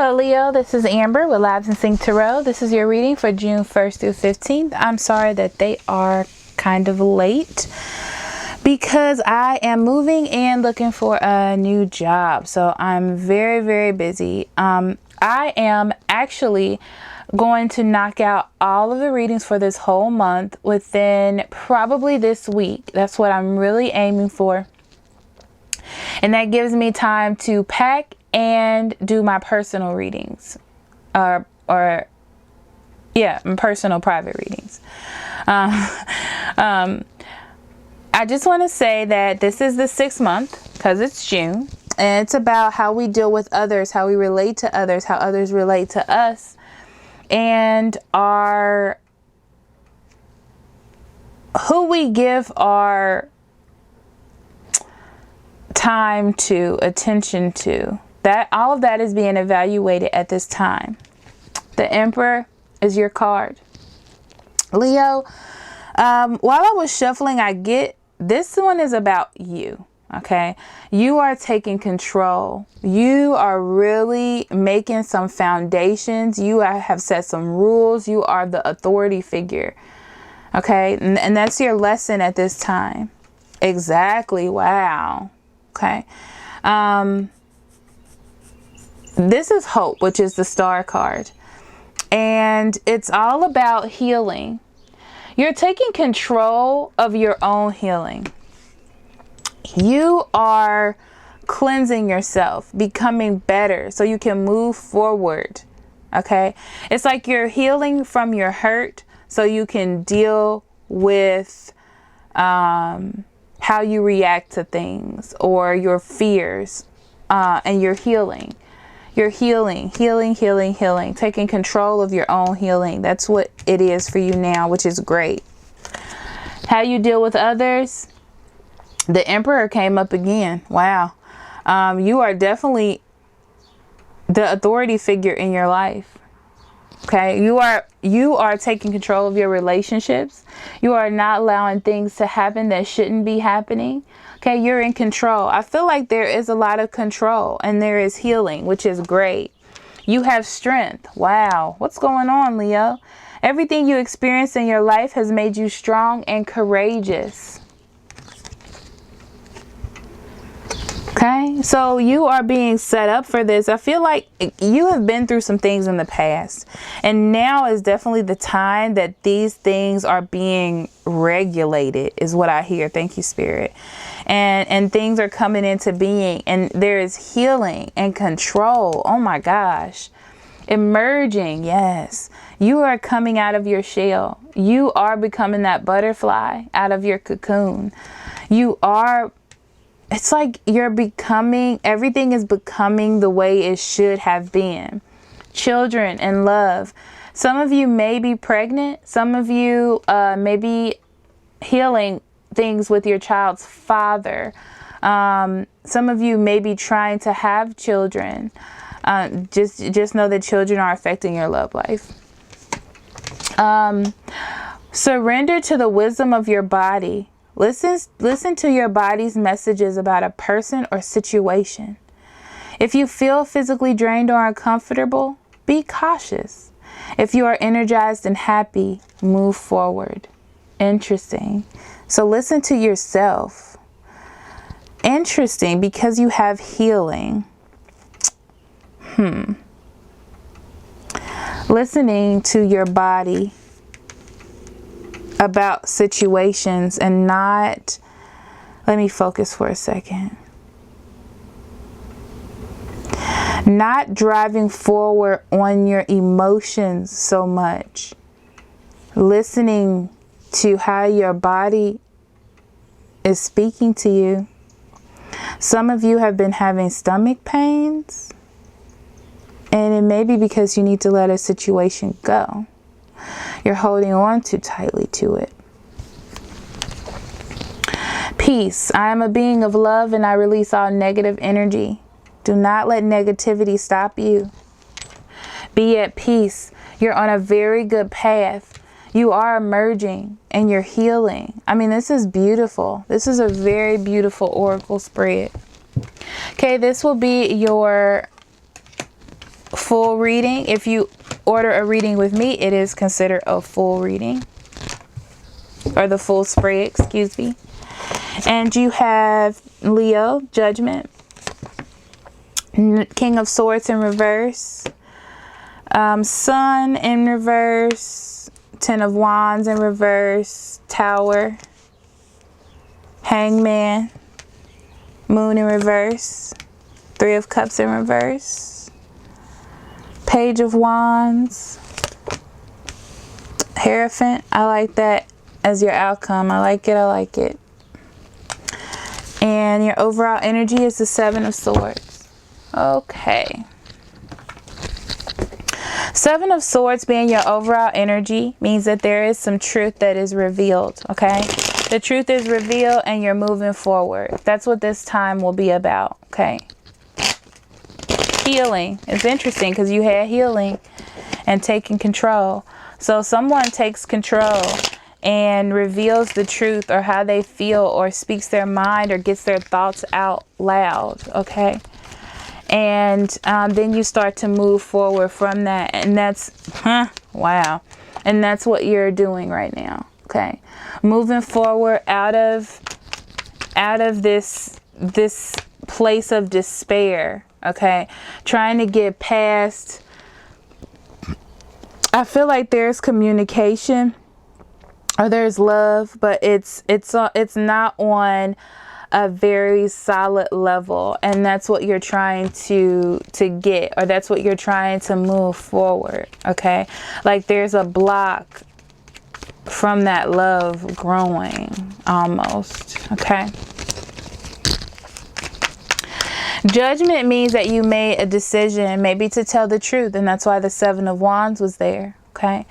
Hello Leo, this is Amber with Labs and Sync Tarot. This is your reading for June 1st through 15th. I'm sorry that they are kind of late because I am moving and looking for a new job. So I'm very busy. I am actually going to knock out all of the readings for this whole month within probably this week. That's what I'm really aiming for. And that gives me time to pack and do my personal readings, my personal private readings. I just want to say that this is the 6th month because it's June, and it's about how we deal with others, how we relate to others, how others relate to us, and who we give our time to, attention to. That all of that is being evaluated at this time. The Emperor is your card. Leo, while I was shuffling, I get this one is about you. Okay, you are taking control. You are really making some foundations. You have set some rules. You are the authority figure. Okay, and that's your lesson at this time. Exactly. Wow. Okay. This is Hope, which is the Star card. And it's all about healing. You're taking control of your own healing. You are cleansing yourself, becoming better so you can move forward. Okay? It's like you're healing from your hurt so you can deal with how you react to things or your fears, and you're healing. You're healing, taking control of your own healing. That's what it is for you now, which is great. How you deal with others? The Emperor came up again. Wow. You are definitely the authority figure in your life. Okay, you are taking control of your relationships. You are not allowing things to happen that shouldn't be happening. Okay, you're in control. I feel like there is a lot of control and there is healing, which is great. You have strength. Wow, what's going on, Leo? Everything you experience in your life has made you strong and courageous. Okay, so you are being set up for this. I feel like you have been through some things in the past, and now is definitely the time that these things are being regulated, is what I hear. Thank you, Spirit. And things are coming into being, and there is healing and control. Oh my gosh. Emerging. Yes. You are coming out of your shell. You are becoming that butterfly out of your cocoon. It's like everything is becoming the way it should have been. Children and love. Some of you may be pregnant. Some of you may be healing things with your child's father. Some of you may be trying to have children. Just know that children are affecting your love life. Surrender to the wisdom of your body. Listen to your body's messages about a person or situation. If you feel physically drained or uncomfortable, be cautious. If you are energized and happy, move forward. Interesting. So listen to yourself. Interesting, because you have healing. Listening to your body about situations and not, let me focus for a second. Not driving forward on your emotions so much. Listening to how your body is speaking to you. Some of you have been having stomach pains, and it may be because you need to let a situation go. You're holding on too tightly to it. Peace. I am a being of love and I release all negative energy. Do not let negativity stop you. Be at peace. You're on a very good path. You are emerging and you're healing. I mean, this is beautiful. This is a very beautiful oracle spread. Okay, this will be your full reading. If you order a reading with me, it is considered a full reading, or the full spread, excuse me. And you have Leo, Judgment, King of Swords in reverse, Sun in reverse, Ten of Wands in reverse, Tower, Hangman, Moon in reverse, Three of Cups in reverse, Page of Wands, Hierophant. I like that as your outcome. I like it. I like it. And your overall energy is the Seven of Swords. Okay. Seven of Swords being your overall energy means that there is some truth that is revealed. Okay. The truth is revealed and you're moving forward. That's what this time will be about. Okay. Healing. It's interesting because you had healing and taking control. So someone takes control and reveals the truth, or how they feel, or speaks their mind, or gets their thoughts out loud. Okay. And then you start to move forward from that. And that's, wow. And that's what you're doing right now. Okay. Moving forward out of this place of despair. Okay. Trying to get past. I feel like there's communication, or there's love, but it's not on a very solid level, and that's what you're trying to get, or that's what you're trying to move forward. Okay, like there's a block from that love growing almost. Okay. Judgment means that you made a decision, maybe to tell the truth, and that's why the Seven of Wands was there. Okay.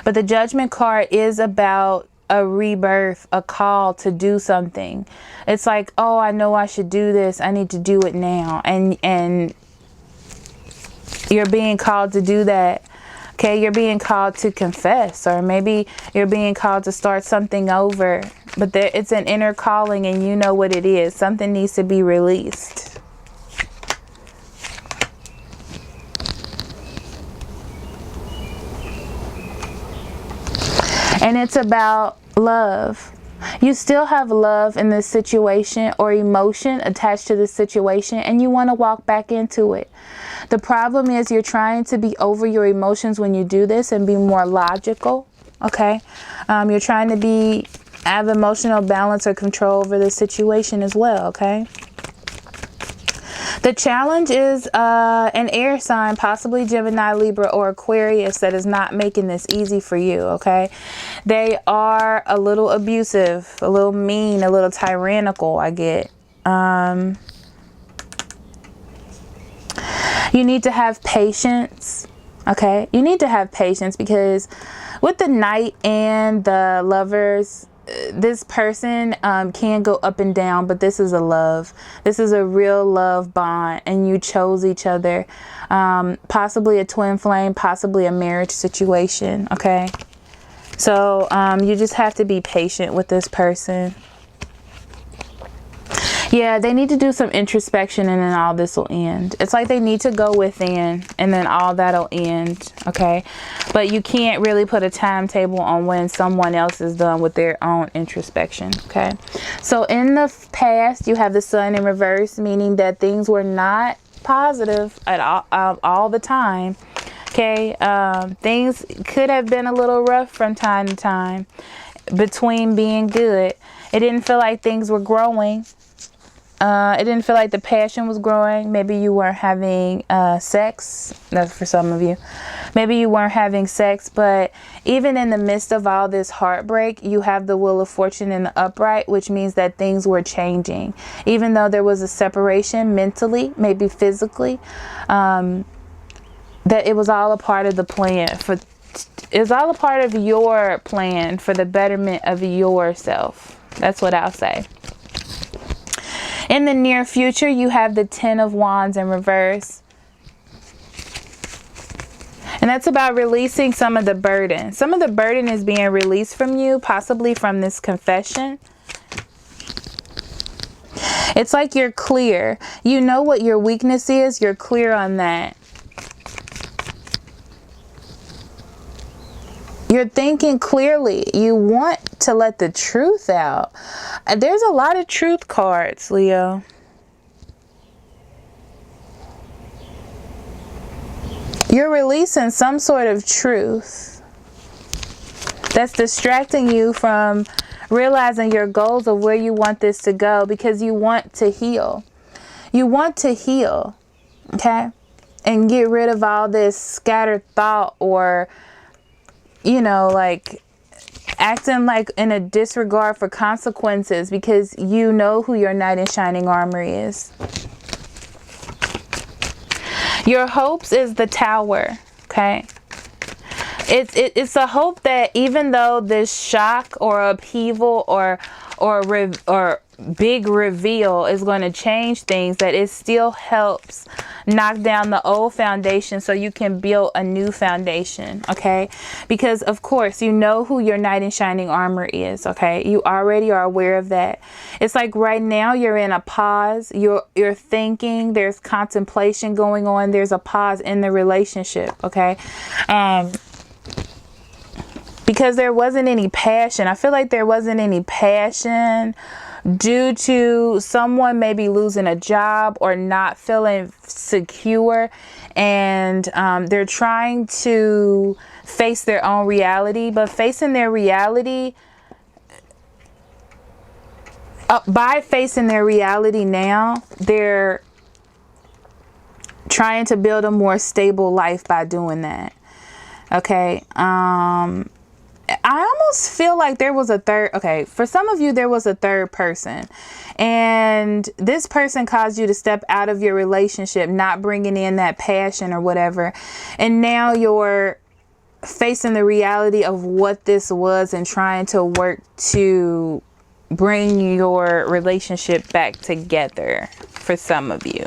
But the Judgment card is about a rebirth, a call to do something. It's like, oh, I know I should do this. I need to do it now. And you're being called to do that. Okay. You're being called to confess, or maybe you're being called to start something over, but it's an inner calling, and you know what it is. Something needs to be released. And it's about love. You still have love in this situation, or emotion attached to this situation, and you want to walk back into it. The problem is you're trying to be over your emotions when you do this and be more logical. Okay. You're trying to have emotional balance or control over the situation as well. Okay. The challenge is an air sign, possibly Gemini, Libra, or Aquarius, that is not making this easy for you, okay? They are a little abusive, a little mean, a little tyrannical, I get. You need to have patience, okay? You need to have patience, because with the Knight and the Lovers, this person can go up and down, but this is a love. This is a real love bond, and you chose each other. Possibly a twin flame, possibly a marriage situation. Okay. So you just have to be patient with this person. Yeah, they need to do some introspection, and then all this will end. It's like they need to go within, and then all that'll end. Okay. But you can't really put a timetable on when someone else is done with their own introspection. Okay. So in the past, you have the Sun in reverse, meaning that things were not positive at all the time. Okay. Things could have been a little rough from time to time between being good. It didn't feel like things were growing. It didn't feel like the passion was growing. Maybe you weren't having sex. That's for some of you. Maybe you weren't having sex, but even in the midst of all this heartbreak, you have the Wheel of Fortune in the upright, which means that things were changing. Even though there was a separation mentally, maybe physically, that it was all a part of the plan. It's all a part of your plan for the betterment of yourself. That's what I'll say. In the near future, you have the Ten of Wands in reverse. And that's about releasing some of the burden. Some of the burden is being released from you, possibly from this confession. It's like you're clear. You know what your weakness is. You're clear on that. You're thinking clearly. You want to let the truth out. There's a lot of truth cards, Leo. You're releasing some sort of truth that's distracting you from realizing your goals of where you want this to go, because you want to heal. You want to heal, okay? And get rid of all this scattered thought, or, you know, like acting like in a disregard for consequences, because you know who your knight in shining armor is. Your hopes is the Tower, okay? It's a hope that even though this shock or upheaval or big reveal is going to change things, that it still helps knock down the old foundation so you can build a new foundation, okay? Because of course you know who your knight in shining armor is, okay? You already are aware of that. It's like right now you're in a pause. You're thinking. There's contemplation going on. There's a pause in the relationship, okay? Because there wasn't any passion. I feel like there wasn't any passion due to someone maybe losing a job or not feeling secure, and they're trying to face their own reality. But facing their reality, by facing their reality now, they're trying to build a more stable life by doing that, okay? I almost feel like there was a third. Okay, for some of you, there was a third person. And this person caused you to step out of your relationship, not bringing in that passion or whatever. And now you're facing the reality of what this was and trying to work to bring your relationship back together for some of you.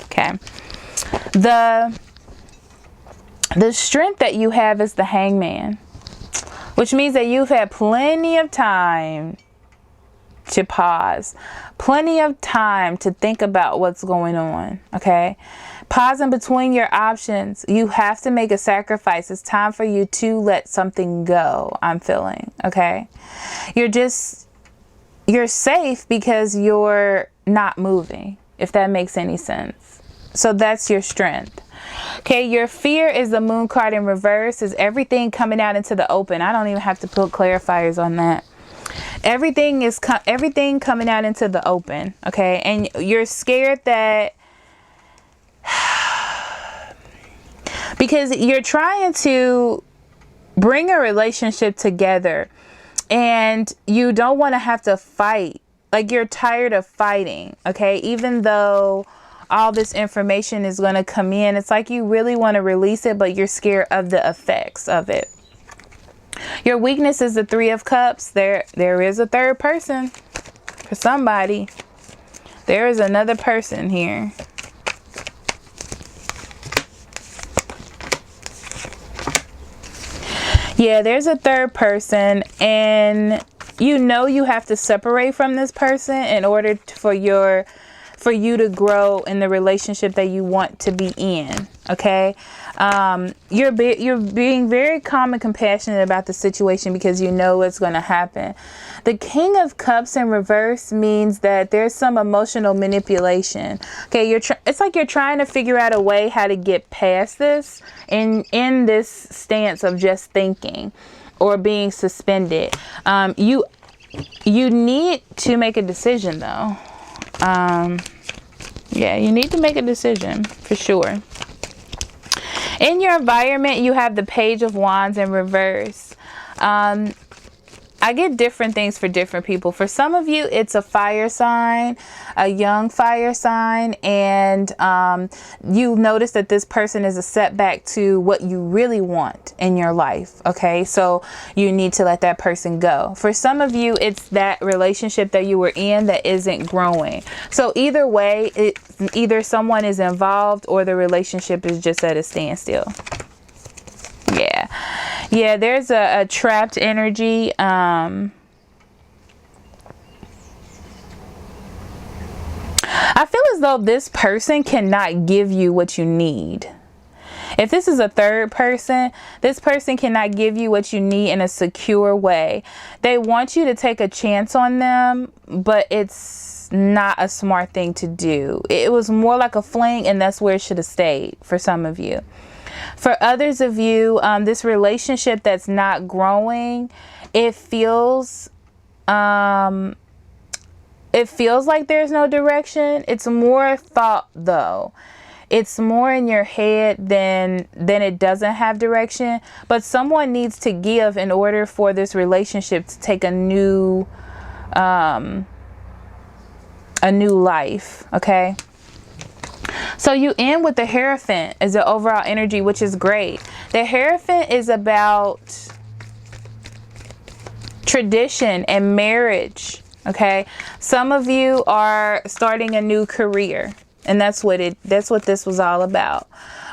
Okay. The strength that you have is the Hangman, which means that you've had plenty of time to pause, plenty of time to think about what's going on, okay? Pausing between your options. You have to make a sacrifice. It's time for you to let something go, I'm feeling, okay? You're safe because you're not moving, if that makes any sense. So that's your strength. Okay, your fear is the Moon card in reverse. Is everything coming out into the open. I don't even have to put clarifiers on that. Everything coming out into the open. Okay, and you're scared that because you're trying to bring a relationship together and you don't want to have to fight. Like, you're tired of fighting. Okay, even though all this information is going to come in, it's like you really want to release it, but you're scared of the effects of it. Your weakness is the Three of Cups. There is a third person for somebody. There is another person here. Yeah, there's a third person, and you know you have to separate from this person in order for you to grow in the relationship that you want to be in, okay? You're being very calm and compassionate about the situation because you know what's going to happen. The King of Cups in reverse means that there's some emotional manipulation. Okay, it's like you're trying to figure out a way how to get past this in this stance of just thinking or being suspended. You need to make a decision though. Yeah, you need to make a decision for sure. In your environment, you have the Page of Wands in reverse. I get different things for different people. For some of you, it's a fire sign, a young fire sign, and you notice that this person is a setback to what you really want in your life, okay? So you need to let that person go. For some of you, it's that relationship that you were in that isn't growing. So either way, either someone is involved or the relationship is just at a standstill. Yeah, there's a trapped energy. I feel as though this person cannot give you what you need. If this is a third person, this person cannot give you what you need in a secure way. They want you to take a chance on them, but it's not a smart thing to do. It was more like a fling, and that's where it should have stayed for some of you. For others of you, this relationship that's not growing, it feels like there's no direction. It's more thought, though. It's more in your head than it doesn't have direction. But someone needs to give in order for this relationship to take a new life. Okay. So you end with the Hierophant as the overall energy, which is great. The Hierophant is about tradition and marriage. Okay. Some of you are starting a new career. And that's what this was all about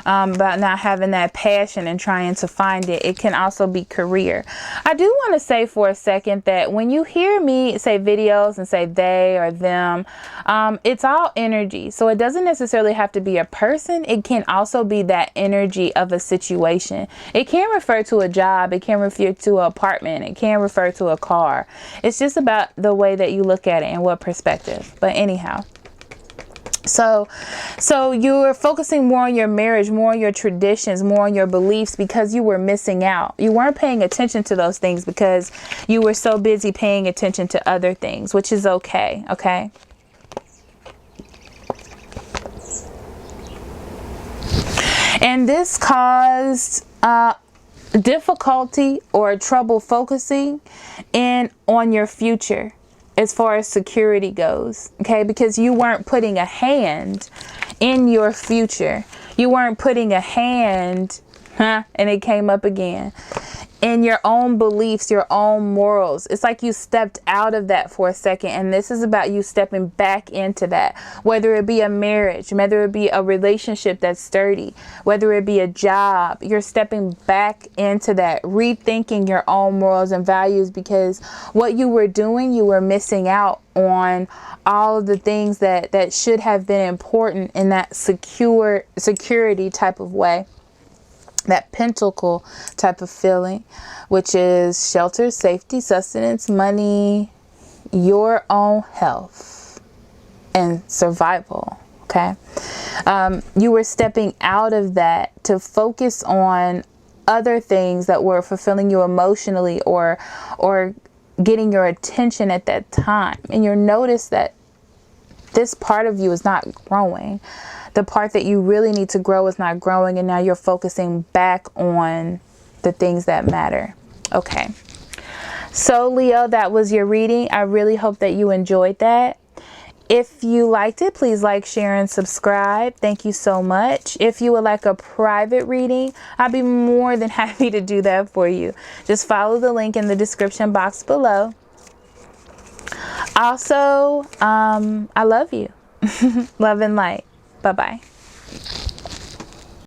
not having that passion and trying to find it. It can also be career. I do want to say for a second that when you hear me say videos and say they or them, it's all energy. So it doesn't necessarily have to be a person. It can also be that energy of a situation. It can refer to a job. It can refer to an apartment. It can refer to a car. It's just about the way that you look at it and what perspective. But anyhow. So you're focusing more on your marriage, more on your traditions, more on your beliefs because you were missing out. You weren't paying attention to those things because you were so busy paying attention to other things, which is okay. Okay. And this caused difficulty or trouble focusing on your future. As far as security goes, okay, because you weren't putting a hand in your future. You weren't putting a hand, and it came up again, in your own beliefs, your own morals. It's like you stepped out of that for a second, and this is about you stepping back into that. Whether it be a marriage, whether it be a relationship that's sturdy, whether it be a job, you're stepping back into that, rethinking your own morals and values, because what you were doing, you were missing out on all of the things that should have been important in that security type of way. That pentacle type of feeling, which is shelter, safety, sustenance, money, your own health, and survival. Okay. You were stepping out of that to focus on other things that were fulfilling you emotionally or getting your attention at that time. And you'll notice that this part of you is not growing. The part that you really need to grow is not growing, and now you're focusing back on the things that matter. Okay. So Leo, that was your reading. I really hope that you enjoyed that. If you liked it, please like, share, and subscribe. Thank you so much. If you would like a private reading, I'd be more than happy to do that for you. Just follow the link in the description box below. Also, I love you. Love and light. Bye-bye.